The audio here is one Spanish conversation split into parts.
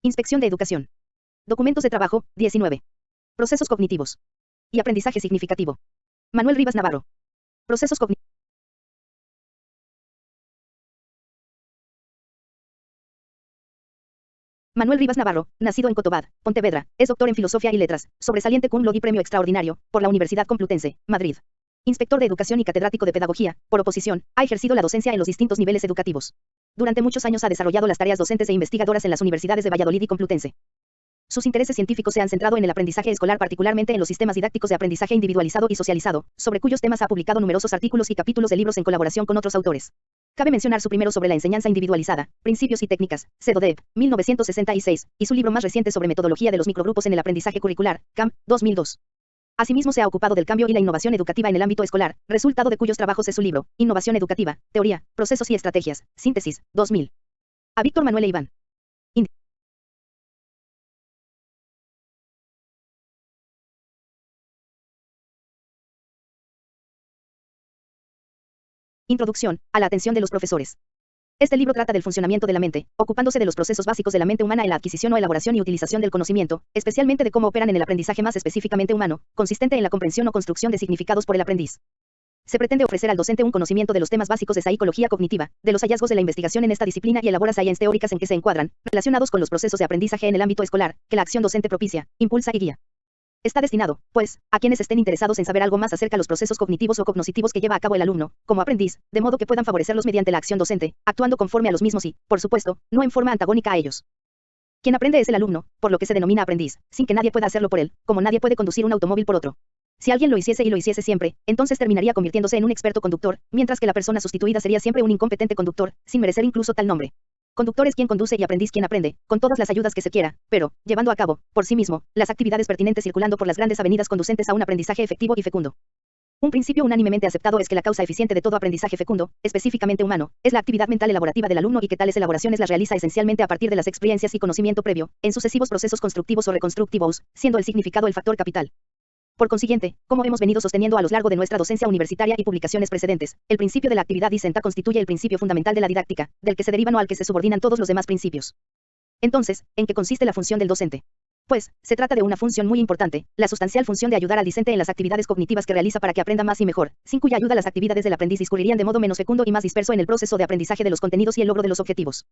Inspección de educación. Documentos de trabajo, 19. Procesos cognitivos. Y aprendizaje significativo. Manuel Rivas Navarro. Procesos cognitivos. Manuel Rivas Navarro, nacido en Cotobad, Pontevedra, es doctor en Filosofía y Letras, sobresaliente cum laude y premio extraordinario, por la Universidad Complutense, Madrid. Inspector de Educación y catedrático de Pedagogía, por oposición, ha ejercido la docencia en los distintos niveles educativos. Durante muchos años ha desarrollado las tareas docentes e investigadoras en las universidades de Valladolid y Complutense. Sus intereses científicos se han centrado en el aprendizaje escolar, particularmente en los sistemas didácticos de aprendizaje individualizado y socializado, sobre cuyos temas ha publicado numerosos artículos y capítulos de libros en colaboración con otros autores. Cabe mencionar su primero sobre la enseñanza individualizada, principios y técnicas, CEDODEP, 1966, y su libro más reciente sobre metodología de los microgrupos en el aprendizaje curricular, CAM, 2002. Asimismo se ha ocupado del cambio y la innovación educativa en el ámbito escolar, resultado de cuyos trabajos es su libro, Innovación Educativa, Teoría, Procesos y Estrategias, Síntesis, 2000. A Víctor Manuel e Iván. Introducción a la atención de los profesores. Este libro trata del funcionamiento de la mente, ocupándose de los procesos básicos de la mente humana en la adquisición o elaboración y utilización del conocimiento, especialmente de cómo operan en el aprendizaje más específicamente humano, consistente en la comprensión o construcción de significados por el aprendiz. Se pretende ofrecer al docente un conocimiento de los temas básicos de psicología cognitiva, de los hallazgos de la investigación en esta disciplina y elabora science teóricas en que se encuadran, relacionados con los procesos de aprendizaje en el ámbito escolar, que la acción docente propicia, impulsa y guía. Está destinado, pues, a quienes estén interesados en saber algo más acerca de los procesos cognitivos o cognoscitivos que lleva a cabo el alumno, como aprendiz, de modo que puedan favorecerlos mediante la acción docente, actuando conforme a los mismos y, por supuesto, no en forma antagónica a ellos. Quien aprende es el alumno, por lo que se denomina aprendiz, sin que nadie pueda hacerlo por él, como nadie puede conducir un automóvil por otro. Si alguien lo hiciese y lo hiciese siempre, entonces terminaría convirtiéndose en un experto conductor, mientras que la persona sustituida sería siempre un incompetente conductor, sin merecer incluso tal nombre. Conductor es quien conduce y aprendiz quien aprende, con todas las ayudas que se quiera, pero, llevando a cabo, por sí mismo, las actividades pertinentes circulando por las grandes avenidas conducentes a un aprendizaje efectivo y fecundo. Un principio unánimemente aceptado es que la causa eficiente de todo aprendizaje fecundo, específicamente humano, es la actividad mental elaborativa del alumno y que tales elaboraciones las realiza esencialmente a partir de las experiencias y conocimiento previo, en sucesivos procesos constructivos o reconstructivos, siendo el significado el factor capital. Por consiguiente, como hemos venido sosteniendo a lo largo de nuestra docencia universitaria y publicaciones precedentes, el principio de la actividad discenta constituye el principio fundamental de la didáctica, del que se derivan o al que se subordinan todos los demás principios. Entonces, ¿en qué consiste la función del docente? Pues, se trata de una función muy importante, la sustancial función de ayudar al discente en las actividades cognitivas que realiza para que aprenda más y mejor, sin cuya ayuda las actividades del aprendiz discurrirían de modo menos fecundo y más disperso en el proceso de aprendizaje de los contenidos y el logro de los objetivos.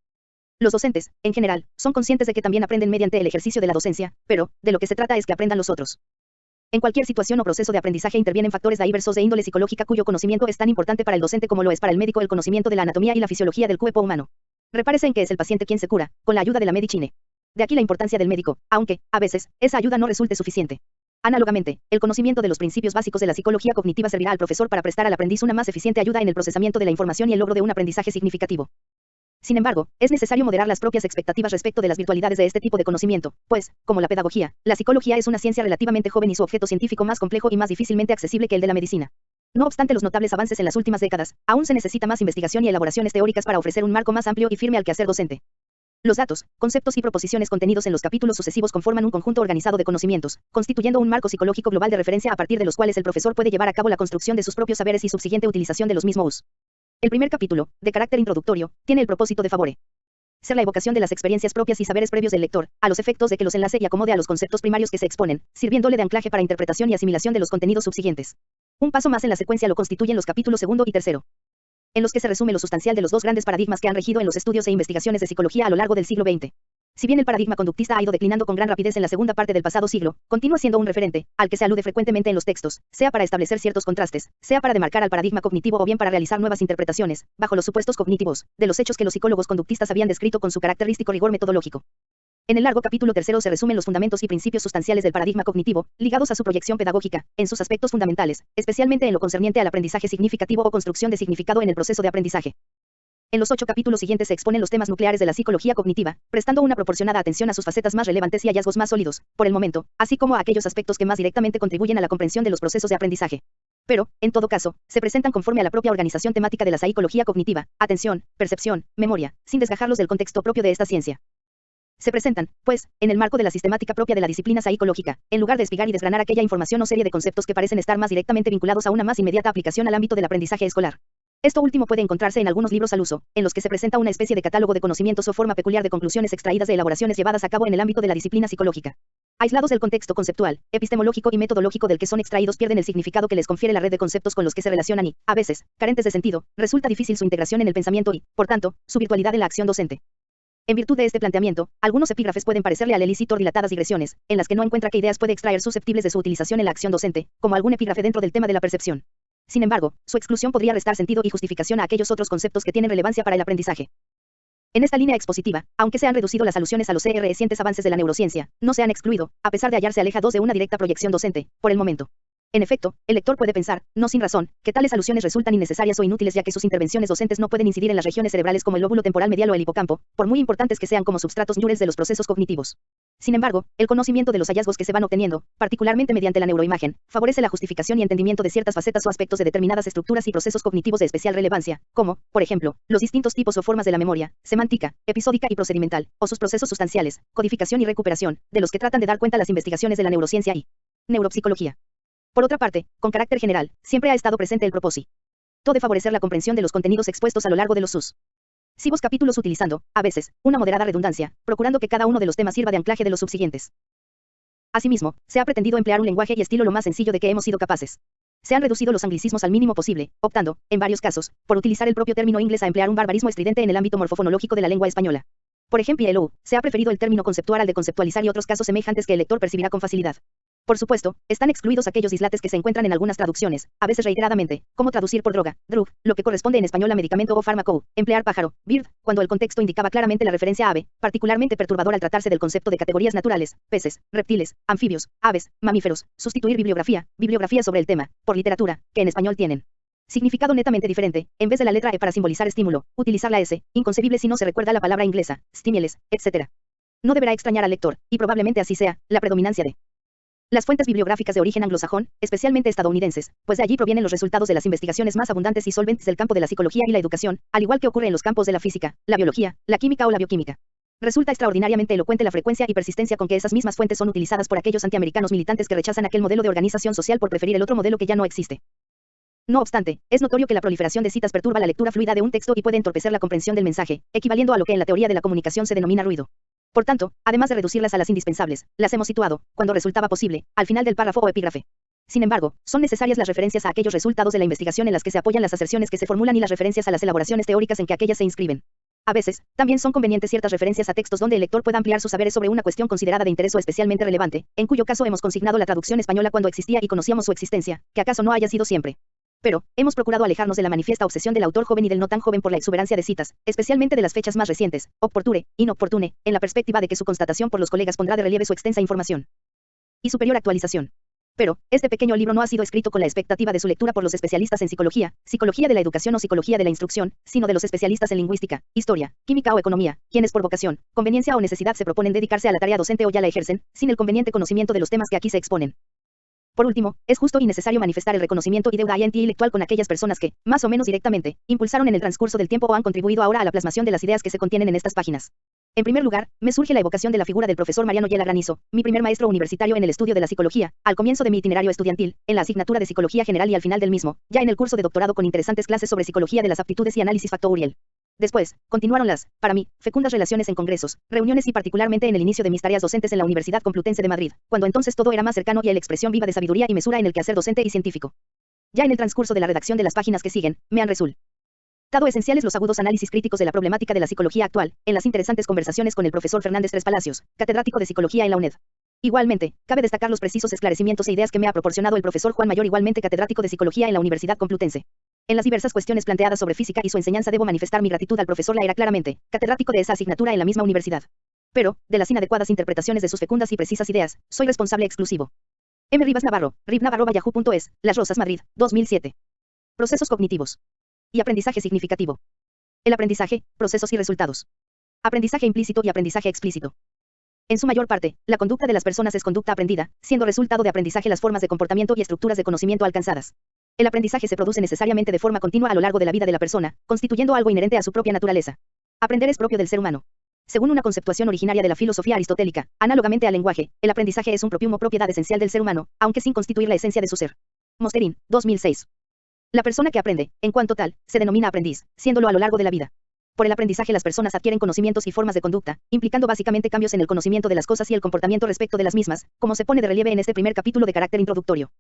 Los docentes, en general, son conscientes de que también aprenden mediante el ejercicio de la docencia, pero, de lo que se trata es que aprendan los otros. En cualquier situación o proceso de aprendizaje intervienen factores diversos de índole psicológica cuyo conocimiento es tan importante para el docente como lo es para el médico el conocimiento de la anatomía y la fisiología del cuerpo humano. Repárese en que es el paciente quien se cura, con la ayuda de la medicina. De aquí la importancia del médico, aunque, a veces, esa ayuda no resulte suficiente. Análogamente, el conocimiento de los principios básicos de la psicología cognitiva servirá al profesor para prestar al aprendiz una más eficiente ayuda en el procesamiento de la información y el logro de un aprendizaje significativo. Sin embargo, es necesario moderar las propias expectativas respecto de las virtualidades de este tipo de conocimiento, pues, como la pedagogía, la psicología es una ciencia relativamente joven y su objeto científico más complejo y más difícilmente accesible que el de la medicina. No obstante los notables avances en las últimas décadas, aún se necesita más investigación y elaboraciones teóricas para ofrecer un marco más amplio y firme al quehacer docente. Los datos, conceptos y proposiciones contenidos en los capítulos sucesivos conforman un conjunto organizado de conocimientos, constituyendo un marco psicológico global de referencia a partir de los cuales el profesor puede llevar a cabo la construcción de sus propios saberes y subsiguiente utilización de los mismos. El primer capítulo, de carácter introductorio, tiene el propósito de ser la evocación de las experiencias propias y saberes previos del lector, a los efectos de que los enlace y acomode a los conceptos primarios que se exponen, sirviéndole de anclaje para interpretación y asimilación de los contenidos subsiguientes. Un paso más en la secuencia lo constituyen los capítulos segundo y tercero, en los que se resume lo sustancial de los dos grandes paradigmas que han regido en los estudios e investigaciones de psicología a lo largo del siglo XX. Si bien el paradigma conductista ha ido declinando con gran rapidez en la segunda parte del pasado siglo, continúa siendo un referente, al que se alude frecuentemente en los textos, sea para establecer ciertos contrastes, sea para demarcar al paradigma cognitivo o bien para realizar nuevas interpretaciones, bajo los supuestos cognitivos, de los hechos que los psicólogos conductistas habían descrito con su característico rigor metodológico. En el largo capítulo tercero se resumen los fundamentos y principios sustanciales del paradigma cognitivo, ligados a su proyección pedagógica, en sus aspectos fundamentales, especialmente en lo concerniente al aprendizaje significativo o construcción de significado en el proceso de aprendizaje. En los 8 capítulos siguientes se exponen los temas nucleares de la psicología cognitiva, prestando una proporcionada atención a sus facetas más relevantes y hallazgos más sólidos, por el momento, así como a aquellos aspectos que más directamente contribuyen a la comprensión de los procesos de aprendizaje. Pero, en todo caso, se presentan conforme a la propia organización temática de la psicología cognitiva, atención, percepción, memoria, sin desgajarlos del contexto propio de esta ciencia. Se presentan, pues, en el marco de la sistemática propia de la disciplina psicológica, en lugar de espigar y desgranar aquella información o serie de conceptos que parecen estar más directamente vinculados a una más inmediata aplicación al ámbito del aprendizaje escolar. Esto último puede encontrarse en algunos libros al uso, en los que se presenta una especie de catálogo de conocimientos o forma peculiar de conclusiones extraídas de elaboraciones llevadas a cabo en el ámbito de la disciplina psicológica. Aislados del contexto conceptual, epistemológico y metodológico del que son extraídos, pierden el significado que les confiere la red de conceptos con los que se relacionan y, a veces, carentes de sentido, resulta difícil su integración en el pensamiento y, por tanto, su virtualidad en la acción docente. En virtud de este planteamiento, algunos epígrafes pueden parecerle a Lelicitor dilatadas digresiones, en las que no encuentra qué ideas puede extraer susceptibles de su utilización en la acción docente, como algún epígrafe dentro del tema de la percepción. Sin embargo, su exclusión podría restar sentido y justificación a aquellos otros conceptos que tienen relevancia para el aprendizaje. En esta línea expositiva, aunque se han reducido las alusiones a los recientes avances de la neurociencia, no se han excluido, a pesar de hallarse alejados de una directa proyección docente, por el momento. En efecto, el lector puede pensar, no sin razón, que tales alusiones resultan innecesarias o inútiles ya que sus intervenciones docentes no pueden incidir en las regiones cerebrales como el lóbulo temporal medial o el hipocampo, por muy importantes que sean como substratos neurales de los procesos cognitivos. Sin embargo, el conocimiento de los hallazgos que se van obteniendo, particularmente mediante la neuroimagen, favorece la justificación y entendimiento de ciertas facetas o aspectos de determinadas estructuras y procesos cognitivos de especial relevancia, como, por ejemplo, los distintos tipos o formas de la memoria, semántica, episódica y procedimental, o sus procesos sustanciales, codificación y recuperación, de los que tratan de dar cuenta las investigaciones de la neurociencia y neuropsicología. Por otra parte, con carácter general, siempre ha estado presente el propósito de favorecer la comprensión de los contenidos expuestos a lo largo de los sucesivos capítulos utilizando, a veces, una moderada redundancia, procurando que cada uno de los temas sirva de anclaje de los subsiguientes. Asimismo, se ha pretendido emplear un lenguaje y estilo lo más sencillo de que hemos sido capaces. Se han reducido los anglicismos al mínimo posible, optando, en varios casos, por utilizar el propio término inglés a emplear un barbarismo estridente en el ámbito morfofonológico de la lengua española. Por ejemplo, se ha preferido el término conceptual al de conceptualizar y otros casos semejantes que el lector percibirá con facilidad. Por supuesto, están excluidos aquellos dislates que se encuentran en algunas traducciones, a veces reiteradamente, como traducir por droga, drug, lo que corresponde en español a medicamento o fármaco, emplear pájaro, bird, cuando el contexto indicaba claramente la referencia a ave, particularmente perturbador al tratarse del concepto de categorías naturales, peces, reptiles, anfibios, aves, mamíferos, sustituir bibliografía sobre el tema, por literatura, que en español tienen significado netamente diferente, en vez de la letra E para simbolizar estímulo, utilizar la S, inconcebible si no se recuerda la palabra inglesa, stimules, etc. No deberá extrañar al lector, y probablemente así sea, la predominancia de las fuentes bibliográficas de origen anglosajón, especialmente estadounidenses, pues de allí provienen los resultados de las investigaciones más abundantes y solventes del campo de la psicología y la educación, al igual que ocurre en los campos de la física, la biología, la química o la bioquímica. Resulta extraordinariamente elocuente la frecuencia y persistencia con que esas mismas fuentes son utilizadas por aquellos antiamericanos militantes que rechazan aquel modelo de organización social por preferir el otro modelo que ya no existe. No obstante, es notorio que la proliferación de citas perturba la lectura fluida de un texto y puede entorpecer la comprensión del mensaje, equivaliendo a lo que en la teoría de la comunicación se denomina ruido. Por tanto, además de reducirlas a las indispensables, las hemos situado, cuando resultaba posible, al final del párrafo o epígrafe. Sin embargo, son necesarias las referencias a aquellos resultados de la investigación en las que se apoyan las aserciones que se formulan y las referencias a las elaboraciones teóricas en que aquellas se inscriben. A veces, también son convenientes ciertas referencias a textos donde el lector pueda ampliar sus saberes sobre una cuestión considerada de interés o especialmente relevante, en cuyo caso hemos consignado la traducción española cuando existía y conocíamos su existencia, que acaso no haya sido siempre. Pero, hemos procurado alejarnos de la manifiesta obsesión del autor joven y del no tan joven por la exuberancia de citas, especialmente de las fechas más recientes, opportune, inopportune, en la perspectiva de que su constatación por los colegas pondrá de relieve su extensa información y superior actualización. Pero, este pequeño libro no ha sido escrito con la expectativa de su lectura por los especialistas en psicología, psicología de la educación o psicología de la instrucción, sino de los especialistas en lingüística, historia, química o economía, quienes por vocación, conveniencia o necesidad se proponen dedicarse a la tarea docente o ya la ejercen, sin el conveniente conocimiento de los temas que aquí se exponen. Por último, es justo y necesario manifestar el reconocimiento y deuda intelectual con aquellas personas que, más o menos directamente, impulsaron en el transcurso del tiempo o han contribuido ahora a la plasmación de las ideas que se contienen en estas páginas. En primer lugar, me surge la evocación de la figura del profesor Mariano Yela Granizo, mi primer maestro universitario en el estudio de la psicología, al comienzo de mi itinerario estudiantil, en la asignatura de Psicología General y al final del mismo, ya en el curso de doctorado con interesantes clases sobre psicología de las aptitudes y análisis factorial. Después, continuaron las, para mí, fecundas relaciones en congresos, reuniones y particularmente en el inicio de mis tareas docentes en la Universidad Complutense de Madrid, cuando entonces todo era más cercano y a la expresión viva de sabiduría y mesura en el quehacer docente y científico. Ya en el transcurso de la redacción de las páginas que siguen, me han resultado esenciales los agudos análisis críticos de la problemática de la psicología actual, en las interesantes conversaciones con el profesor Fernández Tres Palacios, catedrático de Psicología en la UNED. Igualmente, cabe destacar los precisos esclarecimientos e ideas que me ha proporcionado el profesor Juan Mayor, igualmente catedrático de Psicología en la Universidad Complutense. En las diversas cuestiones planteadas sobre física y su enseñanza debo manifestar mi gratitud al profesor Laera claramente, catedrático de esa asignatura en la misma universidad. Pero, de las inadecuadas interpretaciones de sus fecundas y precisas ideas, soy responsable exclusivo. M. Rivas Navarro, rivnavarro@yahoo.es, Las Rosas, Madrid, 2007. Procesos cognitivos. Y aprendizaje significativo. El aprendizaje, procesos y resultados. Aprendizaje implícito y aprendizaje explícito. En su mayor parte, la conducta de las personas es conducta aprendida, siendo resultado de aprendizaje las formas de comportamiento y estructuras de conocimiento alcanzadas. El aprendizaje se produce necesariamente de forma continua a lo largo de la vida de la persona, constituyendo algo inherente a su propia naturaleza. Aprender es propio del ser humano. Según una conceptuación originaria de la filosofía aristotélica, análogamente al lenguaje, el aprendizaje es un propiedad esencial del ser humano, aunque sin constituir la esencia de su ser. Mosterin, 2006. La persona que aprende, en cuanto tal, se denomina aprendiz, siéndolo a lo largo de la vida. Por el aprendizaje las personas adquieren conocimientos y formas de conducta, implicando básicamente cambios en el conocimiento de las cosas y el comportamiento respecto de las mismas, como se pone de relieve en este primer capítulo de carácter introductorio.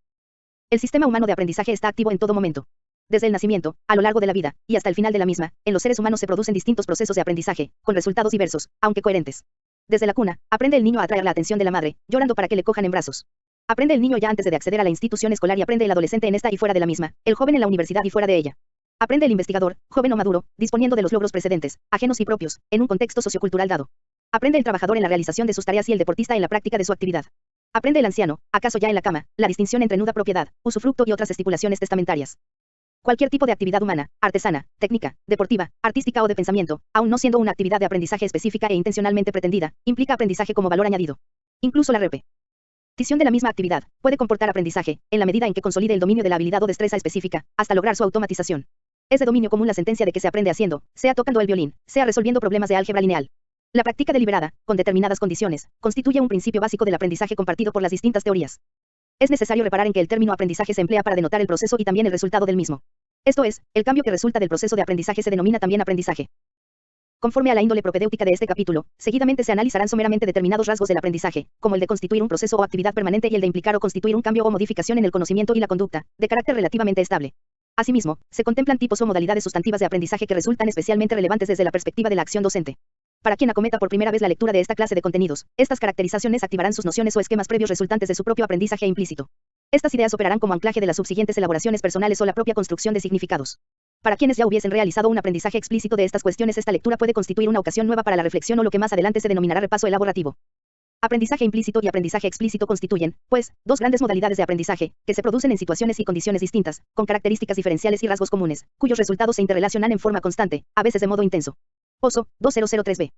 El sistema humano de aprendizaje está activo en todo momento. Desde el nacimiento, a lo largo de la vida, y hasta el final de la misma, en los seres humanos se producen distintos procesos de aprendizaje, con resultados diversos, aunque coherentes. Desde la cuna, aprende el niño a atraer la atención de la madre, llorando para que le cojan en brazos. Aprende el niño ya antes de acceder a la institución escolar y aprende el adolescente en esta y fuera de la misma, el joven en la universidad y fuera de ella. Aprende el investigador, joven o maduro, disponiendo de los logros precedentes, ajenos y propios, en un contexto sociocultural dado. Aprende el trabajador en la realización de sus tareas y el deportista en la práctica de su actividad. Aprende el anciano, acaso ya en la cama, la distinción entre nuda propiedad, usufructo y otras estipulaciones testamentarias. Cualquier tipo de actividad humana, artesana, técnica, deportiva, artística o de pensamiento, aun no siendo una actividad de aprendizaje específica e intencionalmente pretendida, implica aprendizaje como valor añadido. Incluso la repetición de la misma actividad puede comportar aprendizaje, en la medida en que consolide el dominio de la habilidad o destreza específica, hasta lograr su automatización. Es de dominio común la sentencia de que se aprende haciendo, sea tocando el violín, sea resolviendo problemas de álgebra lineal. La práctica deliberada, con determinadas condiciones, constituye un principio básico del aprendizaje compartido por las distintas teorías. Es necesario reparar en que el término aprendizaje se emplea para denotar el proceso y también el resultado del mismo. Esto es, el cambio que resulta del proceso de aprendizaje se denomina también aprendizaje. Conforme a la índole propedéutica de este capítulo, seguidamente se analizarán someramente determinados rasgos del aprendizaje, como el de constituir un proceso o actividad permanente y el de implicar o constituir un cambio o modificación en el conocimiento y la conducta, de carácter relativamente estable. Asimismo, se contemplan tipos o modalidades sustantivas de aprendizaje que resultan especialmente relevantes desde la perspectiva de la acción docente. Para quien acometa por primera vez la lectura de esta clase de contenidos, estas caracterizaciones activarán sus nociones o esquemas previos resultantes de su propio aprendizaje implícito. Estas ideas operarán como anclaje de las subsiguientes elaboraciones personales o la propia construcción de significados. Para quienes ya hubiesen realizado un aprendizaje explícito de estas cuestiones, esta lectura puede constituir una ocasión nueva para la reflexión o lo que más adelante se denominará repaso elaborativo. Aprendizaje implícito y aprendizaje explícito constituyen, pues, dos grandes modalidades de aprendizaje, que se producen en situaciones y condiciones distintas, con características diferenciales y rasgos comunes, cuyos resultados se interrelacionan en forma constante, a veces de modo intenso. Pozo, 2003b.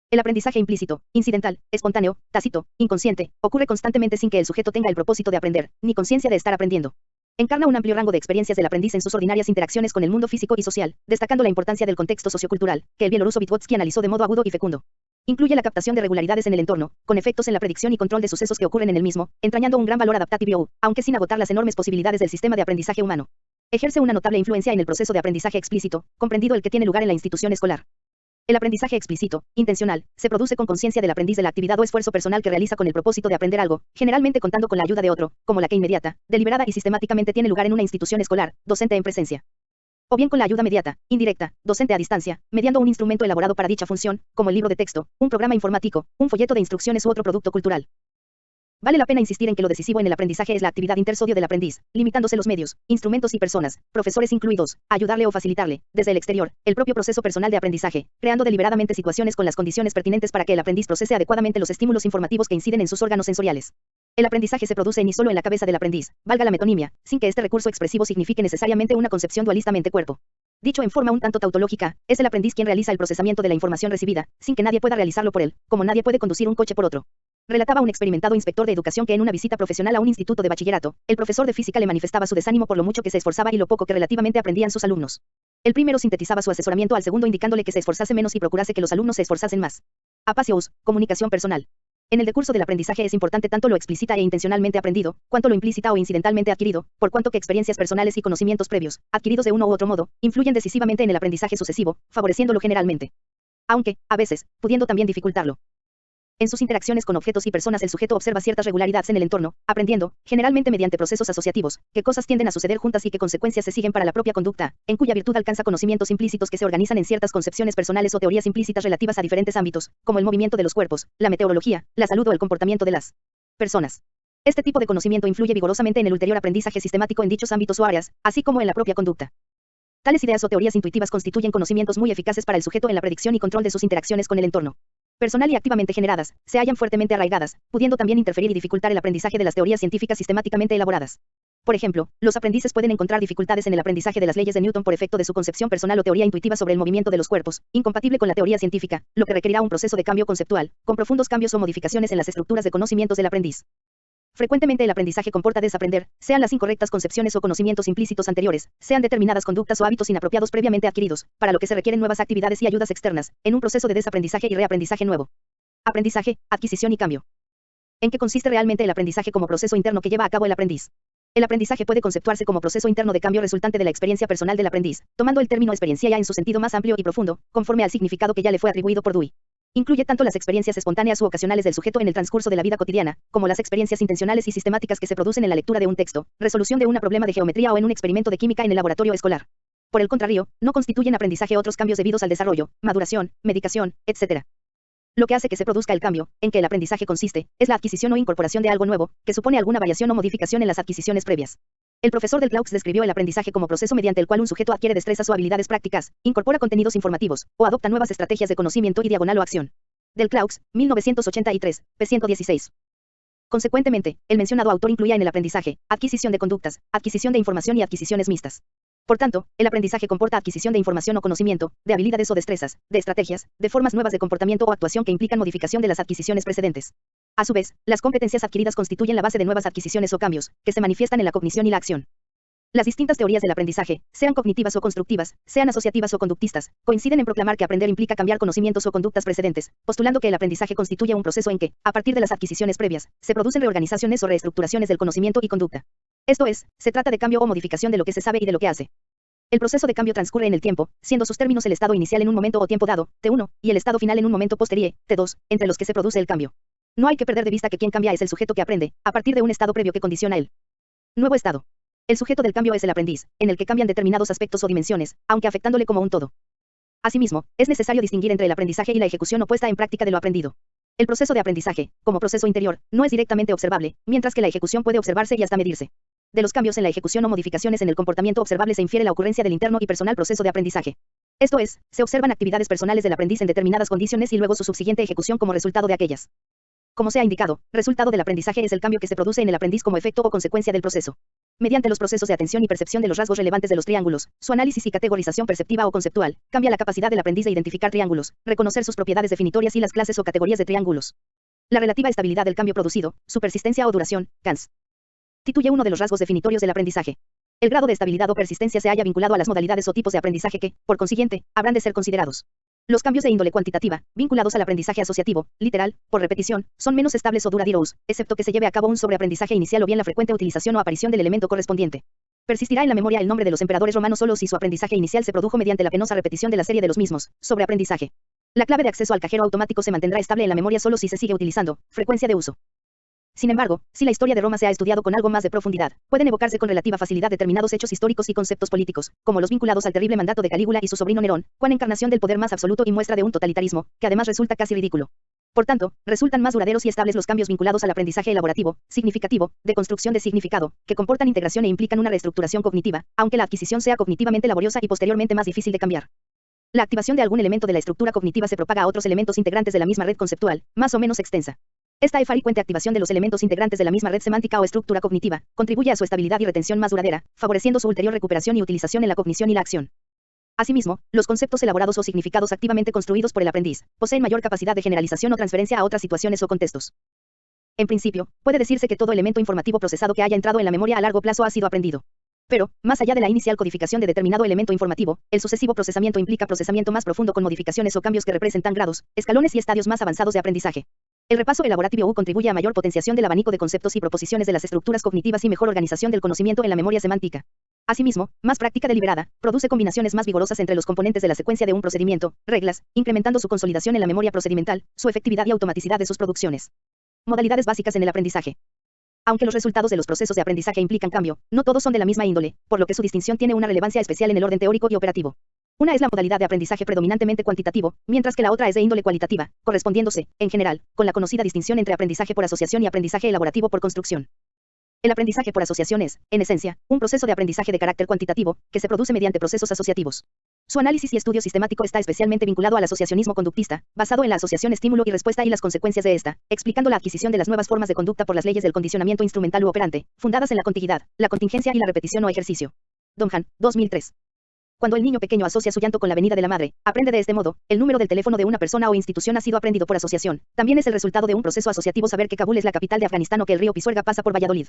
El aprendizaje implícito, incidental, espontáneo, tácito, inconsciente, ocurre constantemente sin que el sujeto tenga el propósito de aprender, ni conciencia de estar aprendiendo. Encarna un amplio rango de experiencias del aprendiz en sus ordinarias interacciones con el mundo físico y social, destacando la importancia del contexto sociocultural, que el bielorruso Vygotsky analizó de modo agudo y fecundo. Incluye la captación de regularidades en el entorno, con efectos en la predicción y control de sucesos que ocurren en el mismo, entrañando un gran valor adaptativo, aunque sin agotar las enormes posibilidades del sistema de aprendizaje humano. Ejerce una notable influencia en el proceso de aprendizaje explícito, comprendido el que tiene lugar en la institución escolar. El aprendizaje explícito, intencional, se produce con conciencia del aprendiz de la actividad o esfuerzo personal que realiza con el propósito de aprender algo, generalmente contando con la ayuda de otro, como la que inmediata, deliberada y sistemáticamente tiene lugar en una institución escolar, docente en presencia. O bien con la ayuda mediata, indirecta, docente a distancia, mediando un instrumento elaborado para dicha función, como el libro de texto, un programa informático, un folleto de instrucciones u otro producto cultural. Vale la pena insistir en que lo decisivo en el aprendizaje es la actividad intersodio del aprendiz, limitándose los medios, instrumentos y personas, profesores incluidos, a ayudarle o facilitarle, desde el exterior, el propio proceso personal de aprendizaje, creando deliberadamente situaciones con las condiciones pertinentes para que el aprendiz procese adecuadamente los estímulos informativos que inciden en sus órganos sensoriales. El aprendizaje se produce ni solo en la cabeza del aprendiz, valga la metonimia, sin que este recurso expresivo signifique necesariamente una concepción dualista mente-cuerpo. Dicho en forma un tanto tautológica, es el aprendiz quien realiza el procesamiento de la información recibida, sin que nadie pueda realizarlo por él, como nadie puede conducir un coche por otro. Relataba un experimentado inspector de educación que en una visita profesional a un instituto de bachillerato, el profesor de física le manifestaba su desánimo por lo mucho que se esforzaba y lo poco que relativamente aprendían sus alumnos. El primero sintetizaba su asesoramiento al segundo indicándole que se esforzase menos y procurase que los alumnos se esforzasen más. Apacios, comunicación personal. En el decurso del aprendizaje es importante tanto lo explícita e intencionalmente aprendido, cuanto lo implícita o incidentalmente adquirido, por cuanto que experiencias personales y conocimientos previos, adquiridos de uno u otro modo, influyen decisivamente en el aprendizaje sucesivo, favoreciéndolo generalmente. Aunque, a veces, pudiendo también dificultarlo. En sus interacciones con objetos y personas el sujeto observa ciertas regularidades en el entorno, aprendiendo, generalmente mediante procesos asociativos, qué cosas tienden a suceder juntas y qué consecuencias se siguen para la propia conducta, en cuya virtud alcanza conocimientos implícitos que se organizan en ciertas concepciones personales o teorías implícitas relativas a diferentes ámbitos, como el movimiento de los cuerpos, la meteorología, la salud o el comportamiento de las personas. Este tipo de conocimiento influye vigorosamente en el ulterior aprendizaje sistemático en dichos ámbitos o áreas, así como en la propia conducta. Tales ideas o teorías intuitivas constituyen conocimientos muy eficaces para el sujeto en la predicción y control de sus interacciones con el entorno personal y activamente generadas, se hallan fuertemente arraigadas, pudiendo también interferir y dificultar el aprendizaje de las teorías científicas sistemáticamente elaboradas. Por ejemplo, los aprendices pueden encontrar dificultades en el aprendizaje de las leyes de Newton por efecto de su concepción personal o teoría intuitiva sobre el movimiento de los cuerpos, incompatible con la teoría científica, lo que requerirá un proceso de cambio conceptual, con profundos cambios o modificaciones en las estructuras de conocimientos del aprendiz. Frecuentemente el aprendizaje comporta desaprender, sean las incorrectas concepciones o conocimientos implícitos anteriores, sean determinadas conductas o hábitos inapropiados previamente adquiridos, para lo que se requieren nuevas actividades y ayudas externas, en un proceso de desaprendizaje y reaprendizaje nuevo. Aprendizaje, adquisición y cambio. ¿En qué consiste realmente el aprendizaje como proceso interno que lleva a cabo el aprendiz? El aprendizaje puede conceptuarse como proceso interno de cambio resultante de la experiencia personal del aprendiz, tomando el término experiencia ya en su sentido más amplio y profundo, conforme al significado que ya le fue atribuido por Dewey. Incluye tanto las experiencias espontáneas u ocasionales del sujeto en el transcurso de la vida cotidiana, como las experiencias intencionales y sistemáticas que se producen en la lectura de un texto, resolución de un problema de geometría o en un experimento de química en el laboratorio escolar. Por el contrario, no constituyen aprendizaje otros cambios debidos al desarrollo, maduración, medicación, etc. Lo que hace que se produzca el cambio, en que el aprendizaje consiste, es la adquisición o incorporación de algo nuevo, que supone alguna variación o modificación en las adquisiciones previas. El profesor del Claux describió el aprendizaje como proceso mediante el cual un sujeto adquiere destrezas o habilidades prácticas, incorpora contenidos informativos, o adopta nuevas estrategias de conocimiento y diagonal o acción. Del Claux, 1983, p. 116. Consecuentemente, el mencionado autor incluía en el aprendizaje, adquisición de conductas, adquisición de información y adquisiciones mixtas. Por tanto, el aprendizaje comporta adquisición de información o conocimiento, de habilidades o destrezas, de estrategias, de formas nuevas de comportamiento o actuación que implican modificación de las adquisiciones precedentes. A su vez, las competencias adquiridas constituyen la base de nuevas adquisiciones o cambios, que se manifiestan en la cognición y la acción. Las distintas teorías del aprendizaje, sean cognitivas o constructivas, sean asociativas o conductistas, coinciden en proclamar que aprender implica cambiar conocimientos o conductas precedentes, postulando que el aprendizaje constituye un proceso en que, a partir de las adquisiciones previas, se producen reorganizaciones o reestructuraciones del conocimiento y conducta. Esto es, se trata de cambio o modificación de lo que se sabe y de lo que hace. El proceso de cambio transcurre en el tiempo, siendo sus términos el estado inicial en un momento o tiempo dado, T1, y el estado final en un momento posterior, T2, entre los que se produce el cambio. No hay que perder de vista que quien cambia es el sujeto que aprende, a partir de un estado previo que condiciona el nuevo estado. El sujeto del cambio es el aprendiz, en el que cambian determinados aspectos o dimensiones, aunque afectándole como un todo. Asimismo, es necesario distinguir entre el aprendizaje y la ejecución o puesta en práctica de lo aprendido. El proceso de aprendizaje, como proceso interior, no es directamente observable, mientras que la ejecución puede observarse y hasta medirse. De los cambios en la ejecución o modificaciones en el comportamiento observable se infiere la ocurrencia del interno y personal proceso de aprendizaje. Esto es, se observan actividades personales del aprendiz en determinadas condiciones y luego su subsiguiente ejecución como resultado de aquellas. Como se ha indicado, resultado del aprendizaje es el cambio que se produce en el aprendiz como efecto o consecuencia del proceso. Mediante los procesos de atención y percepción de los rasgos relevantes de los triángulos, su análisis y categorización perceptiva o conceptual, cambia la capacidad del aprendiz de identificar triángulos, reconocer sus propiedades definitorias y las clases o categorías de triángulos. La relativa estabilidad del cambio producido, su persistencia o duración, constituye uno de los rasgos definitorios del aprendizaje. El grado de estabilidad o persistencia se halla vinculado a las modalidades o tipos de aprendizaje que, por consiguiente, habrán de ser considerados. Los cambios de índole cuantitativa, vinculados al aprendizaje asociativo, literal, por repetición, son menos estables o duraderos, excepto que se lleve a cabo un sobreaprendizaje inicial o bien la frecuente utilización o aparición del elemento correspondiente. Persistirá en la memoria el nombre de los emperadores romanos solo si su aprendizaje inicial se produjo mediante la penosa repetición de la serie de los mismos, sobreaprendizaje. La clave de acceso al cajero automático se mantendrá estable en la memoria solo si se sigue utilizando, frecuencia de uso. Sin embargo, si la historia de Roma se ha estudiado con algo más de profundidad, pueden evocarse con relativa facilidad determinados hechos históricos y conceptos políticos, como los vinculados al terrible mandato de Calígula y su sobrino Nerón, cuan encarnación del poder más absoluto y muestra de un totalitarismo, que además resulta casi ridículo. Por tanto, resultan más duraderos y estables los cambios vinculados al aprendizaje elaborativo, significativo, de construcción de significado, que comportan integración e implican una reestructuración cognitiva, aunque la adquisición sea cognitivamente laboriosa y posteriormente más difícil de cambiar. La activación de algún elemento de la estructura cognitiva se propaga a otros elementos integrantes de la misma red conceptual, más o menos extensa. Esta frecuente activación de los elementos integrantes de la misma red semántica o estructura cognitiva, contribuye a su estabilidad y retención más duradera, favoreciendo su ulterior recuperación y utilización en la cognición y la acción. Asimismo, los conceptos elaborados o significados activamente construidos por el aprendiz, poseen mayor capacidad de generalización o transferencia a otras situaciones o contextos. En principio, puede decirse que todo elemento informativo procesado que haya entrado en la memoria a largo plazo ha sido aprendido. Pero, más allá de la inicial codificación de determinado elemento informativo, el sucesivo procesamiento implica procesamiento más profundo con modificaciones o cambios que representan grados, escalones y estadios más avanzados de aprendizaje. El repaso elaborativo contribuye a mayor potenciación del abanico de conceptos y proposiciones de las estructuras cognitivas y mejor organización del conocimiento en la memoria semántica. Asimismo, más práctica deliberada, produce combinaciones más vigorosas entre los componentes de la secuencia de un procedimiento, reglas, incrementando su consolidación en la memoria procedimental, su efectividad y automaticidad de sus producciones. Modalidades básicas en el aprendizaje. Aunque los resultados de los procesos de aprendizaje implican cambio, no todos son de la misma índole, por lo que su distinción tiene una relevancia especial en el orden teórico y operativo. Una es la modalidad de aprendizaje predominantemente cuantitativo, mientras que la otra es de índole cualitativa, correspondiéndose, en general, con la conocida distinción entre aprendizaje por asociación y aprendizaje elaborativo por construcción. El aprendizaje por asociación es, en esencia, un proceso de aprendizaje de carácter cuantitativo, que se produce mediante procesos asociativos. Su análisis y estudio sistemático está especialmente vinculado al asociacionismo conductista, basado en la asociación estímulo y respuesta y las consecuencias de esta, explicando la adquisición de las nuevas formas de conducta por las leyes del condicionamiento instrumental u operante, fundadas en la contiguidad, la contingencia y la repetición o ejercicio. Domhan, 2003. Cuando el niño pequeño asocia su llanto con la venida de la madre, aprende de este modo, el número del teléfono de una persona o institución ha sido aprendido por asociación. También es el resultado de un proceso asociativo saber que Kabul es la capital de Afganistán o que el río Pisuerga pasa por Valladolid.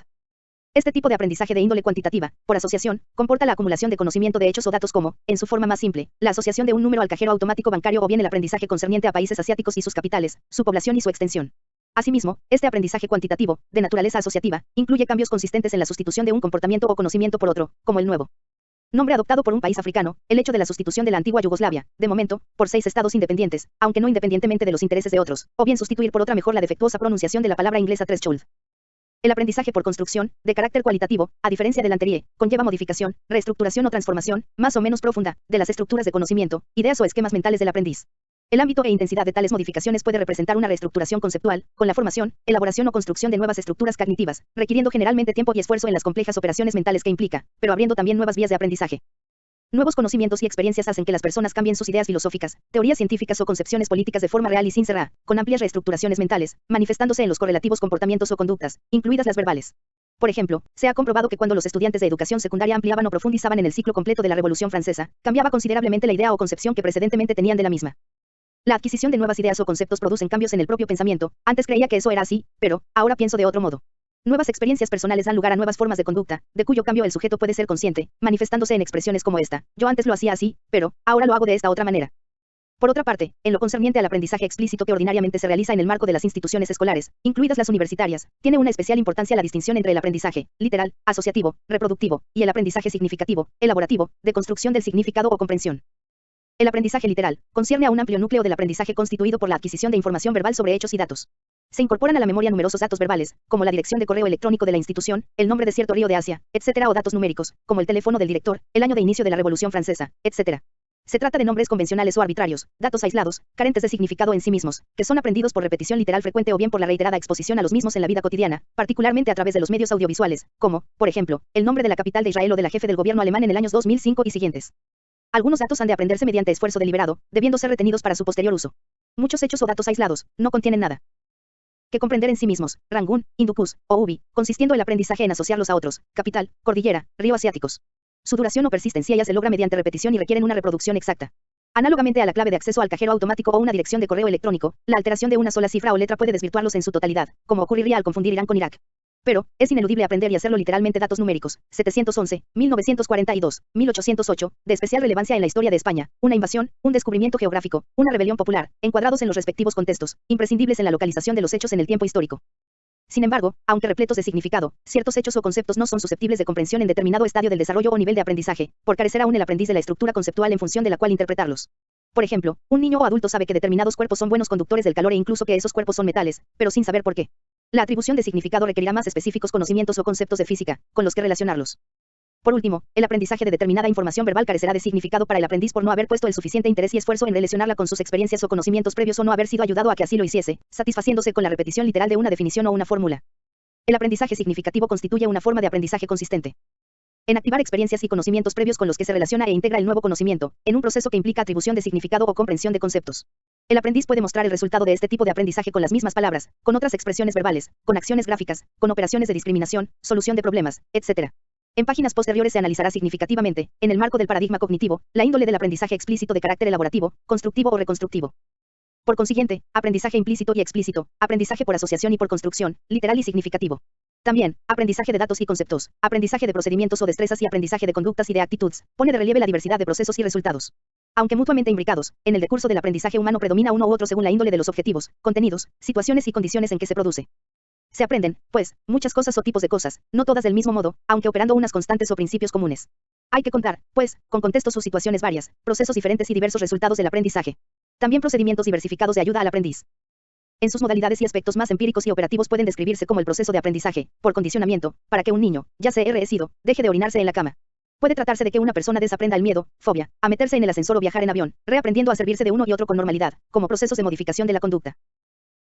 Este tipo de aprendizaje de índole cuantitativa, por asociación, comporta la acumulación de conocimiento de hechos o datos como, en su forma más simple, la asociación de un número al cajero automático bancario o bien el aprendizaje concerniente a países asiáticos y sus capitales, su población y su extensión. Asimismo, este aprendizaje cuantitativo, de naturaleza asociativa, incluye cambios consistentes en la sustitución de un comportamiento o conocimiento por otro, como el nuevo nombre adoptado por un país africano, el hecho de la sustitución de la antigua Yugoslavia, de momento, por 6 estados independientes, aunque no independientemente de los intereses de otros, o bien sustituir por otra mejor la defectuosa pronunciación de la palabra inglesa threshold. El aprendizaje por construcción, de carácter cualitativo, a diferencia del anterior, conlleva modificación, reestructuración o transformación, más o menos profunda, de las estructuras de conocimiento, ideas o esquemas mentales del aprendiz. El ámbito e intensidad de tales modificaciones puede representar una reestructuración conceptual, con la formación, elaboración o construcción de nuevas estructuras cognitivas, requiriendo generalmente tiempo y esfuerzo en las complejas operaciones mentales que implica, pero abriendo también nuevas vías de aprendizaje. Nuevos conocimientos y experiencias hacen que las personas cambien sus ideas filosóficas, teorías científicas o concepciones políticas de forma real y sincera, con amplias reestructuraciones mentales, manifestándose en los correlativos comportamientos o conductas, incluidas las verbales. Por ejemplo, se ha comprobado que cuando los estudiantes de educación secundaria ampliaban o profundizaban en el ciclo completo de la Revolución Francesa, cambiaba considerablemente la idea o concepción que precedentemente tenían de la misma. La adquisición de nuevas ideas o conceptos producen cambios en el propio pensamiento. Antes creía que eso era así, pero ahora pienso de otro modo. Nuevas experiencias personales dan lugar a nuevas formas de conducta, de cuyo cambio el sujeto puede ser consciente, manifestándose en expresiones como esta: yo antes lo hacía así, pero ahora lo hago de esta otra manera. Por otra parte, en lo concerniente al aprendizaje explícito que ordinariamente se realiza en el marco de las instituciones escolares, incluidas las universitarias, tiene una especial importancia la distinción entre el aprendizaje literal, asociativo, reproductivo, y el aprendizaje significativo, elaborativo, de construcción del significado o comprensión. El aprendizaje literal concierne a un amplio núcleo del aprendizaje constituido por la adquisición de información verbal sobre hechos y datos. Se incorporan a la memoria numerosos datos verbales, como la dirección de correo electrónico de la institución, el nombre de cierto río de Asia, etc., o datos numéricos, como el teléfono del director, el año de inicio de la Revolución Francesa, etc. Se trata de nombres convencionales o arbitrarios, datos aislados, carentes de significado en sí mismos, que son aprendidos por repetición literal frecuente o bien por la reiterada exposición a los mismos en la vida cotidiana, particularmente a través de los medios audiovisuales, como, por ejemplo, el nombre de la capital de Israel o de la jefe del gobierno alemán en el año 2005 y siguientes. Algunos datos han de aprenderse mediante esfuerzo deliberado, debiendo ser retenidos para su posterior uso. Muchos hechos o datos aislados no contienen nada que comprender en sí mismos. Rangoon, Hindukush o Ubi, consistiendo el aprendizaje en asociarlos a otros: capital, cordillera, río asiáticos. Su duración o persistencia ya se logra mediante repetición y requieren una reproducción exacta. Análogamente a la clave de acceso al cajero automático o una dirección de correo electrónico, la alteración de una sola cifra o letra puede desvirtuarlos en su totalidad, como ocurriría al confundir Irán con Irak. Pero, es ineludible aprender y hacerlo literalmente. Datos numéricos: 711, 1942, 1808, de especial relevancia en la historia de España: una invasión, un descubrimiento geográfico, una rebelión popular, encuadrados en los respectivos contextos, imprescindibles en la localización de los hechos en el tiempo histórico. Sin embargo, aunque repletos de significado, ciertos hechos o conceptos no son susceptibles de comprensión en determinado estadio del desarrollo o nivel de aprendizaje, por carecer aún el aprendiz de la estructura conceptual en función de la cual interpretarlos. Por ejemplo, un niño o adulto sabe que determinados cuerpos son buenos conductores del calor e incluso que esos cuerpos son metales, pero sin saber por qué. La atribución de significado requerirá más específicos conocimientos o conceptos de física, con los que relacionarlos. Por último, el aprendizaje de determinada información verbal carecerá de significado para el aprendiz por no haber puesto el suficiente interés y esfuerzo en relacionarla con sus experiencias o conocimientos previos o no haber sido ayudado a que así lo hiciese, satisfaciéndose con la repetición literal de una definición o una fórmula. El aprendizaje significativo constituye una forma de aprendizaje consistente en activar experiencias y conocimientos previos con los que se relaciona e integra el nuevo conocimiento, en un proceso que implica atribución de significado o comprensión de conceptos. El aprendiz puede mostrar el resultado de este tipo de aprendizaje con las mismas palabras, con otras expresiones verbales, con acciones gráficas, con operaciones de discriminación, solución de problemas, etc. En páginas posteriores se analizará significativamente, en el marco del paradigma cognitivo, la índole del aprendizaje explícito de carácter elaborativo, constructivo o reconstructivo. Por consiguiente, aprendizaje implícito y explícito, aprendizaje por asociación y por construcción, literal y significativo. También, aprendizaje de datos y conceptos, aprendizaje de procedimientos o destrezas y aprendizaje de conductas y de actitudes, pone de relieve la diversidad de procesos y resultados. Aunque mutuamente imbricados, en el decurso del aprendizaje humano predomina uno u otro según la índole de los objetivos, contenidos, situaciones y condiciones en que se produce. Se aprenden, pues, muchas cosas o tipos de cosas, no todas del mismo modo, aunque operando unas constantes o principios comunes. Hay que contar, pues, con contextos o situaciones varias, procesos diferentes y diversos resultados del aprendizaje. También procedimientos diversificados de ayuda al aprendiz. En sus modalidades y aspectos más empíricos y operativos pueden describirse como el proceso de aprendizaje, por condicionamiento, para que un niño, ya se sido, deje de orinarse en la cama. Puede tratarse de que una persona desaprenda el miedo, fobia, a meterse en el ascensor o viajar en avión, reaprendiendo a servirse de uno y otro con normalidad, como procesos de modificación de la conducta.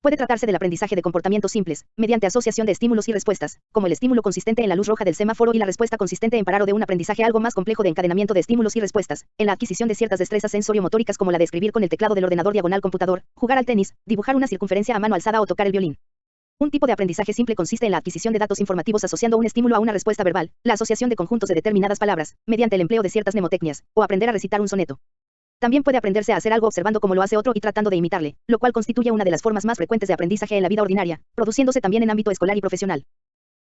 Puede tratarse del aprendizaje de comportamientos simples, mediante asociación de estímulos y respuestas, como el estímulo consistente en la luz roja del semáforo y la respuesta consistente en parar, o de un aprendizaje algo más complejo de encadenamiento de estímulos y respuestas, en la adquisición de ciertas destrezas sensorio-motóricas como la de escribir con el teclado del ordenador diagonal computador, jugar al tenis, dibujar una circunferencia a mano alzada o tocar el violín. Un tipo de aprendizaje simple consiste en la adquisición de datos informativos asociando un estímulo a una respuesta verbal, la asociación de conjuntos de determinadas palabras, mediante el empleo de ciertas mnemotecnias, o aprender a recitar un soneto. También puede aprenderse a hacer algo observando cómo lo hace otro y tratando de imitarle, lo cual constituye una de las formas más frecuentes de aprendizaje en la vida ordinaria, produciéndose también en ámbito escolar y profesional.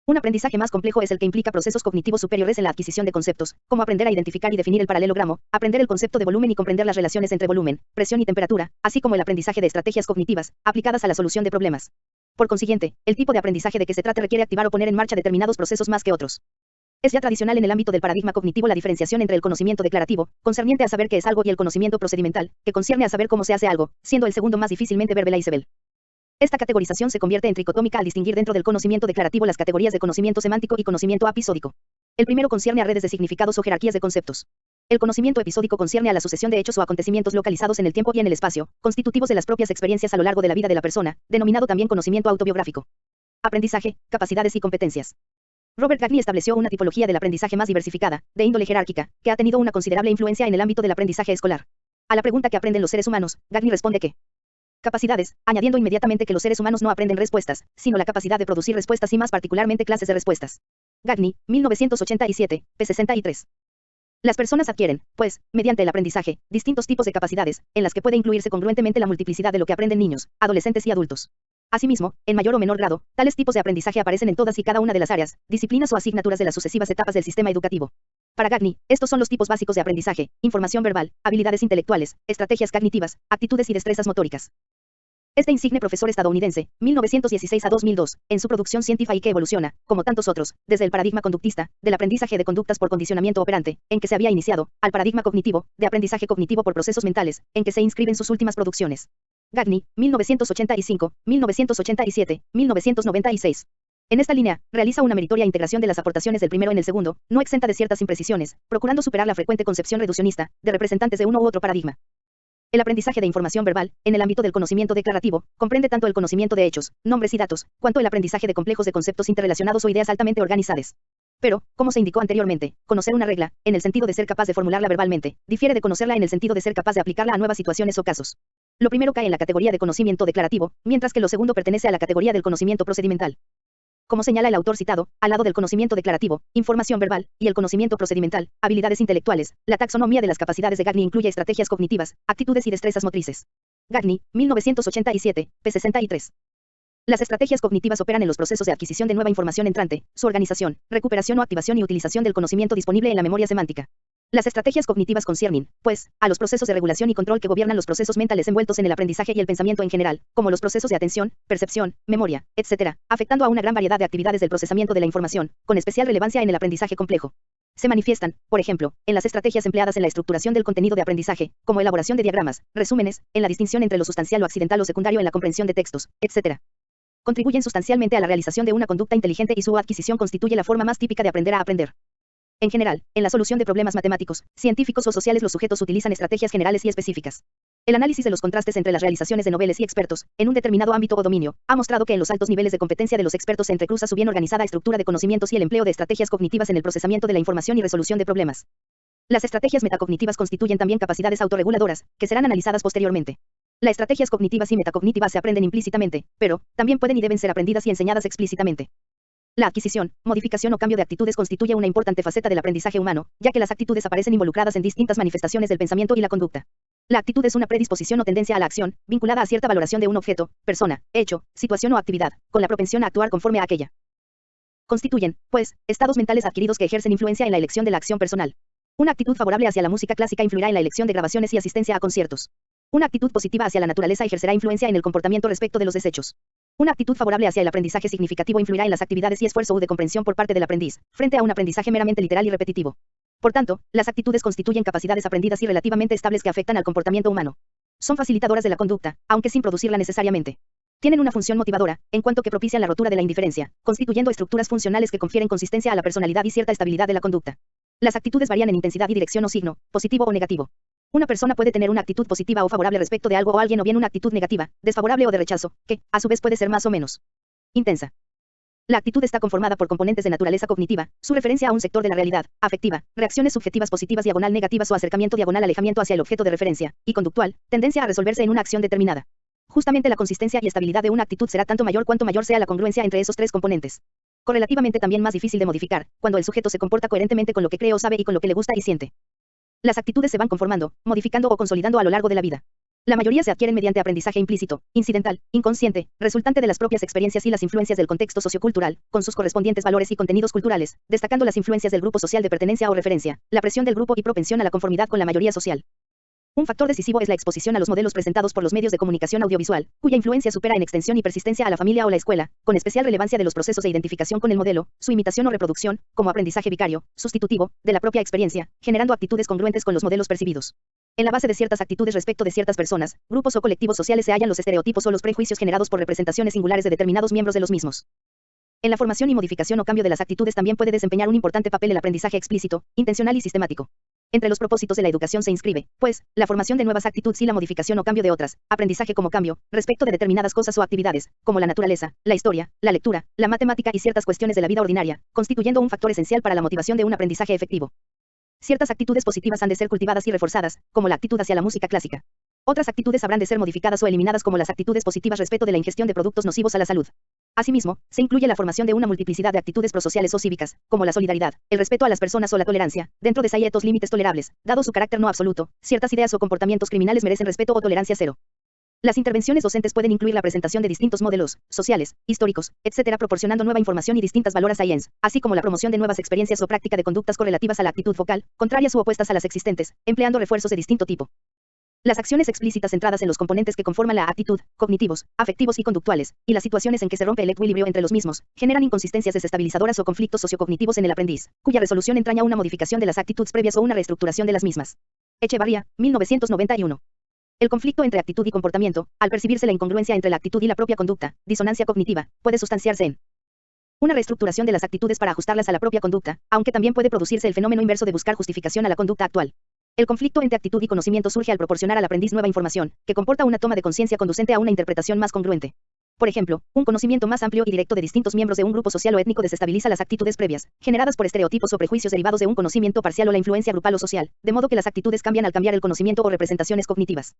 Un aprendizaje más complejo es el que implica procesos cognitivos superiores en la adquisición de conceptos, como aprender a identificar y definir el paralelogramo, aprender el concepto de volumen y comprender las relaciones entre volumen, presión y temperatura, así como el aprendizaje de estrategias cognitivas, aplicadas a la solución de problemas. Por consiguiente, el tipo de aprendizaje de que se trate requiere activar o poner en marcha determinados procesos más que otros. Es ya tradicional en el ámbito del paradigma cognitivo la diferenciación entre el conocimiento declarativo, concerniente a saber qué es algo, y el conocimiento procedimental, que concierne a saber cómo se hace algo, siendo el segundo más difícilmente verbalizable. Esta categorización se convierte en tricotómica al distinguir dentro del conocimiento declarativo las categorías de conocimiento semántico y conocimiento episódico. El primero concierne a redes de significados o jerarquías de conceptos. El conocimiento episódico concierne a la sucesión de hechos o acontecimientos localizados en el tiempo y en el espacio, constitutivos de las propias experiencias a lo largo de la vida de la persona, denominado también conocimiento autobiográfico. Aprendizaje, capacidades y competencias. Robert Gagne estableció una tipología del aprendizaje más diversificada, de índole jerárquica, que ha tenido una considerable influencia en el ámbito del aprendizaje escolar. A la pregunta ¿qué aprenden los seres humanos?, Gagne responde que capacidades, añadiendo inmediatamente que los seres humanos no aprenden respuestas, sino la capacidad de producir respuestas y más particularmente clases de respuestas. Gagne, 1987, p. 63. Las personas adquieren, pues, mediante el aprendizaje, distintos tipos de capacidades, en las que puede incluirse congruentemente la multiplicidad de lo que aprenden niños, adolescentes y adultos. Asimismo, en mayor o menor grado, tales tipos de aprendizaje aparecen en todas y cada una de las áreas, disciplinas o asignaturas de las sucesivas etapas del sistema educativo. Para Gagne, estos son los tipos básicos de aprendizaje: información verbal, habilidades intelectuales, estrategias cognitivas, aptitudes y destrezas motóricas. Este insigne profesor estadounidense, 1916 a 2002, en su producción científica que evoluciona, como tantos otros, desde el paradigma conductista, del aprendizaje de conductas por condicionamiento operante, en que se había iniciado, al paradigma cognitivo, de aprendizaje cognitivo por procesos mentales, en que se inscriben sus últimas producciones. Gagne, 1985, 1987, 1996. En esta línea, realiza una meritoria integración de las aportaciones del primero en el segundo, no exenta de ciertas imprecisiones, procurando superar la frecuente concepción reduccionista, de representantes de uno u otro paradigma. El aprendizaje de información verbal, en el ámbito del conocimiento declarativo, comprende tanto el conocimiento de hechos, nombres y datos, cuanto el aprendizaje de complejos de conceptos interrelacionados o ideas altamente organizadas. Pero, como se indicó anteriormente, conocer una regla, en el sentido de ser capaz de formularla verbalmente, difiere de conocerla en el sentido de ser capaz de aplicarla a nuevas situaciones o casos. Lo primero cae en la categoría de conocimiento declarativo, mientras que lo segundo pertenece a la categoría del conocimiento procedimental. Como señala el autor citado, al lado del conocimiento declarativo, información verbal, y el conocimiento procedimental, habilidades intelectuales, la taxonomía de las capacidades de Gagne incluye estrategias cognitivas, actitudes y destrezas motrices. Gagne, 1987, p. 63. Las estrategias cognitivas operan en los procesos de adquisición de nueva información entrante, su organización, recuperación o activación y utilización del conocimiento disponible en la memoria semántica. Las estrategias cognitivas conciernen, pues, a los procesos de regulación y control que gobiernan los procesos mentales envueltos en el aprendizaje y el pensamiento en general, como los procesos de atención, percepción, memoria, etc., afectando a una gran variedad de actividades del procesamiento de la información, con especial relevancia en el aprendizaje complejo. Se manifiestan, por ejemplo, en las estrategias empleadas en la estructuración del contenido de aprendizaje, como elaboración de diagramas, resúmenes, en la distinción entre lo sustancial o accidental o secundario en la comprensión de textos, etc. Contribuyen sustancialmente a la realización de una conducta inteligente y su adquisición constituye la forma más típica de aprender a aprender. En general, en la solución de problemas matemáticos, científicos o sociales los sujetos utilizan estrategias generales y específicas. El análisis de los contrastes entre las realizaciones de noveles y expertos, en un determinado ámbito o dominio, ha mostrado que en los altos niveles de competencia de los expertos se entrecruza su bien organizada estructura de conocimientos y el empleo de estrategias cognitivas en el procesamiento de la información y resolución de problemas. Las estrategias metacognitivas constituyen también capacidades autorreguladoras, que serán analizadas posteriormente. Las estrategias cognitivas y metacognitivas se aprenden implícitamente, pero también pueden y deben ser aprendidas y enseñadas explícitamente. La adquisición, modificación o cambio de actitudes constituye una importante faceta del aprendizaje humano, ya que las actitudes aparecen involucradas en distintas manifestaciones del pensamiento y la conducta. La actitud es una predisposición o tendencia a la acción, vinculada a cierta valoración de un objeto, persona, hecho, situación o actividad, con la propensión a actuar conforme a aquella. Constituyen, pues, estados mentales adquiridos que ejercen influencia en la elección de la acción personal. Una actitud favorable hacia la música clásica influirá en la elección de grabaciones y asistencia a conciertos. Una actitud positiva hacia la naturaleza ejercerá influencia en el comportamiento respecto de los desechos. Una actitud favorable hacia el aprendizaje significativo influirá en las actividades y esfuerzo de comprensión por parte del aprendiz, frente a un aprendizaje meramente literal y repetitivo. Por tanto, las actitudes constituyen capacidades aprendidas y relativamente estables que afectan al comportamiento humano. Son facilitadoras de la conducta, aunque sin producirla necesariamente. Tienen una función motivadora, en cuanto que propician la rotura de la indiferencia, constituyendo estructuras funcionales que confieren consistencia a la personalidad y cierta estabilidad de la conducta. Las actitudes varían en intensidad y dirección o signo, positivo o negativo. Una persona puede tener una actitud positiva o favorable respecto de algo o alguien, o bien una actitud negativa, desfavorable o de rechazo, que, a su vez, puede ser más o menos intensa. La actitud está conformada por componentes de naturaleza cognitiva, su referencia a un sector de la realidad, afectiva, reacciones subjetivas positivas diagonal negativas o acercamiento diagonal alejamiento hacia el objeto de referencia, y conductual, tendencia a resolverse en una acción determinada. Justamente la consistencia y estabilidad de una actitud será tanto mayor cuanto mayor sea la congruencia entre esos tres componentes. Correlativamente también más difícil de modificar, cuando el sujeto se comporta coherentemente con lo que cree o sabe y con lo que le gusta y siente. Las actitudes se van conformando, modificando o consolidando a lo largo de la vida. La mayoría se adquieren mediante aprendizaje implícito, incidental, inconsciente, resultante de las propias experiencias y las influencias del contexto sociocultural, con sus correspondientes valores y contenidos culturales, destacando las influencias del grupo social de pertenencia o referencia, la presión del grupo y propensión a la conformidad con la mayoría social. Un factor decisivo es la exposición a los modelos presentados por los medios de comunicación audiovisual, cuya influencia supera en extensión y persistencia a la familia o la escuela, con especial relevancia de los procesos de identificación con el modelo, su imitación o reproducción, como aprendizaje vicario, sustitutivo, de la propia experiencia, generando actitudes congruentes con los modelos percibidos. En la base de ciertas actitudes respecto de ciertas personas, grupos o colectivos sociales se hallan los estereotipos o los prejuicios generados por representaciones singulares de determinados miembros de los mismos. En la formación y modificación o cambio de las actitudes también puede desempeñar un importante papel el aprendizaje explícito, intencional y sistemático. Entre los propósitos de la educación se inscribe, pues, la formación de nuevas actitudes y la modificación o cambio de otras, aprendizaje como cambio, respecto de determinadas cosas o actividades, como la naturaleza, la historia, la lectura, la matemática y ciertas cuestiones de la vida ordinaria, constituyendo un factor esencial para la motivación de un aprendizaje efectivo. Ciertas actitudes positivas han de ser cultivadas y reforzadas, como la actitud hacia la música clásica. Otras actitudes habrán de ser modificadas o eliminadas, como las actitudes positivas respecto de la ingestión de productos nocivos a la salud. Asimismo, se incluye la formación de una multiplicidad de actitudes prosociales o cívicas, como la solidaridad, el respeto a las personas o la tolerancia, dentro de ciertos límites tolerables, dado su carácter no absoluto. Ciertas ideas o comportamientos criminales merecen respeto o tolerancia cero. Las intervenciones docentes pueden incluir la presentación de distintos modelos, sociales, históricos, etc., proporcionando nueva información y distintas valores science, así como la promoción de nuevas experiencias o práctica de conductas correlativas a la actitud focal, contrarias u opuestas a las existentes, empleando refuerzos de distinto tipo. Las acciones explícitas centradas en los componentes que conforman la actitud, cognitivos, afectivos y conductuales, y las situaciones en que se rompe el equilibrio entre los mismos, generan inconsistencias desestabilizadoras o conflictos sociocognitivos en el aprendiz, cuya resolución entraña una modificación de las actitudes previas o una reestructuración de las mismas. Echevarría, 1991. El conflicto entre actitud y comportamiento, al percibirse la incongruencia entre la actitud y la propia conducta, disonancia cognitiva, puede sustanciarse en una reestructuración de las actitudes para ajustarlas a la propia conducta, aunque también puede producirse el fenómeno inverso de buscar justificación a la conducta actual. El conflicto entre actitud y conocimiento surge al proporcionar al aprendiz nueva información, que comporta una toma de conciencia conducente a una interpretación más congruente. Por ejemplo, un conocimiento más amplio y directo de distintos miembros de un grupo social o étnico desestabiliza las actitudes previas, generadas por estereotipos o prejuicios derivados de un conocimiento parcial o la influencia grupal o social, de modo que las actitudes cambian al cambiar el conocimiento o representaciones cognitivas.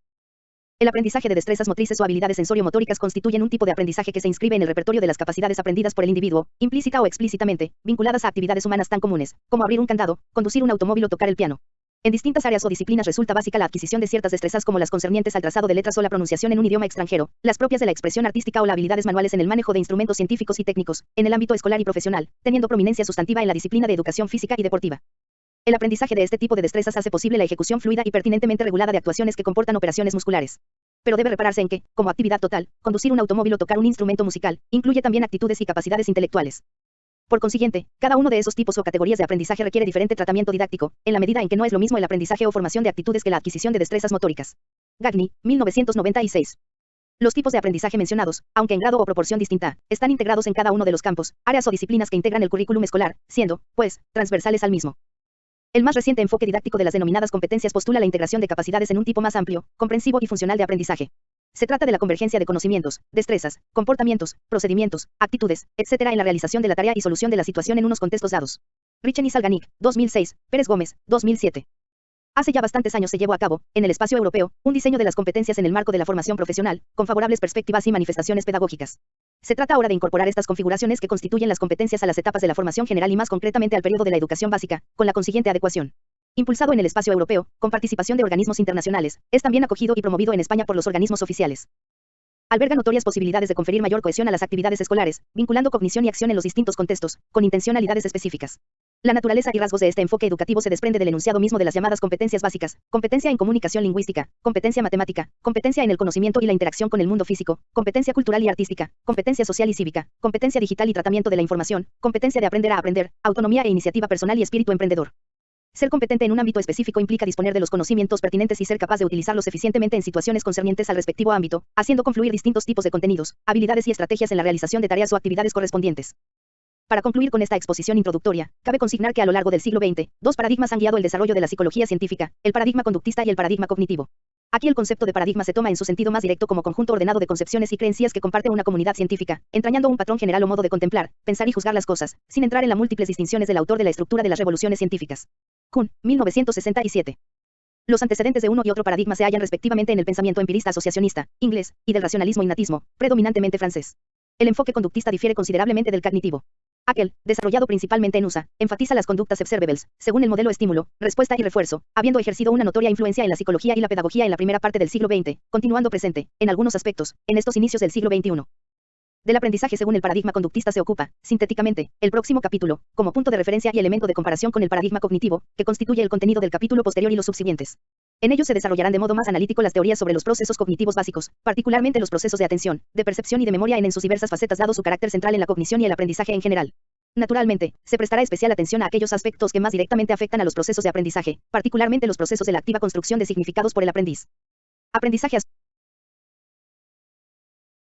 El aprendizaje de destrezas motrices o habilidades sensorio-motóricas constituyen un tipo de aprendizaje que se inscribe en el repertorio de las capacidades aprendidas por el individuo, implícita o explícitamente, vinculadas a actividades humanas tan comunes, como abrir un candado, conducir un automóvil o tocar el piano. En distintas áreas o disciplinas resulta básica la adquisición de ciertas destrezas, como las concernientes al trazado de letras o la pronunciación en un idioma extranjero, las propias de la expresión artística o las habilidades manuales en el manejo de instrumentos científicos y técnicos, en el ámbito escolar y profesional, teniendo prominencia sustantiva en la disciplina de educación física y deportiva. El aprendizaje de este tipo de destrezas hace posible la ejecución fluida y pertinentemente regulada de actuaciones que comportan operaciones musculares. Pero debe repararse en que, como actividad total, conducir un automóvil o tocar un instrumento musical, incluye también actitudes y capacidades intelectuales. Por consiguiente, cada uno de esos tipos o categorías de aprendizaje requiere diferente tratamiento didáctico, en la medida en que no es lo mismo el aprendizaje o formación de actitudes que la adquisición de destrezas motóricas. Gagny, 1996. Los tipos de aprendizaje mencionados, aunque en grado o proporción distinta, están integrados en cada uno de los campos, áreas o disciplinas que integran el currículum escolar, siendo, pues, transversales al mismo. El más reciente enfoque didáctico de las denominadas competencias postula la integración de capacidades en un tipo más amplio, comprensivo y funcional de aprendizaje. Se trata de la convergencia de conocimientos, destrezas, comportamientos, procedimientos, actitudes, etc. en la realización de la tarea y solución de la situación en unos contextos dados. Richen y Salganic, 2006, Pérez Gómez, 2007. Hace ya bastantes años se llevó a cabo, en el espacio europeo, un diseño de las competencias en el marco de la formación profesional, con favorables perspectivas y manifestaciones pedagógicas. Se trata ahora de incorporar estas configuraciones que constituyen las competencias a las etapas de la formación general y más concretamente al periodo de la educación básica, con la consiguiente adecuación. Impulsado en el espacio europeo, con participación de organismos internacionales, es también acogido y promovido en España por los organismos oficiales. Alberga notorias posibilidades de conferir mayor cohesión a las actividades escolares, vinculando cognición y acción en los distintos contextos, con intencionalidades específicas. La naturaleza y rasgos de este enfoque educativo se desprende del enunciado mismo de las llamadas competencias básicas: competencia en comunicación lingüística, competencia matemática, competencia en el conocimiento y la interacción con el mundo físico, competencia cultural y artística, competencia social y cívica, competencia digital y tratamiento de la información, competencia de aprender a aprender, autonomía e iniciativa personal y espíritu emprendedor. Ser competente en un ámbito específico implica disponer de los conocimientos pertinentes y ser capaz de utilizarlos eficientemente en situaciones concernientes al respectivo ámbito, haciendo confluir distintos tipos de contenidos, habilidades y estrategias en la realización de tareas o actividades correspondientes. Para concluir con esta exposición introductoria, cabe consignar que a lo largo del siglo XX, dos paradigmas han guiado el desarrollo de la psicología científica, el paradigma conductista y el paradigma cognitivo. Aquí el concepto de paradigma se toma en su sentido más directo como conjunto ordenado de concepciones y creencias que comparte una comunidad científica, entrañando un patrón general o modo de contemplar, pensar y juzgar las cosas, sin entrar en las múltiples distinciones del autor de la estructura de las revoluciones científicas. Kuhn, 1967. Los antecedentes de uno y otro paradigma se hallan respectivamente en el pensamiento empirista asociacionista, inglés, y del racionalismo innatismo, predominantemente francés. El enfoque conductista difiere considerablemente del cognitivo. Aquel, desarrollado principalmente en USA, enfatiza las conductas observables, según el modelo estímulo, respuesta y refuerzo, habiendo ejercido una notoria influencia en la psicología y la pedagogía en la primera parte del siglo XX, continuando presente, en algunos aspectos, en estos inicios del siglo XXI. Del aprendizaje según el paradigma conductista se ocupa, sintéticamente, el próximo capítulo, como punto de referencia y elemento de comparación con el paradigma cognitivo, que constituye el contenido del capítulo posterior y los subsiguientes. En ellos se desarrollarán de modo más analítico las teorías sobre los procesos cognitivos básicos, particularmente los procesos de atención, de percepción y de memoria en sus diversas facetas dado su carácter central en la cognición y el aprendizaje en general. Naturalmente, se prestará especial atención a aquellos aspectos que más directamente afectan a los procesos de aprendizaje, particularmente los procesos de la activa construcción de significados por el aprendiz. Aprendizaje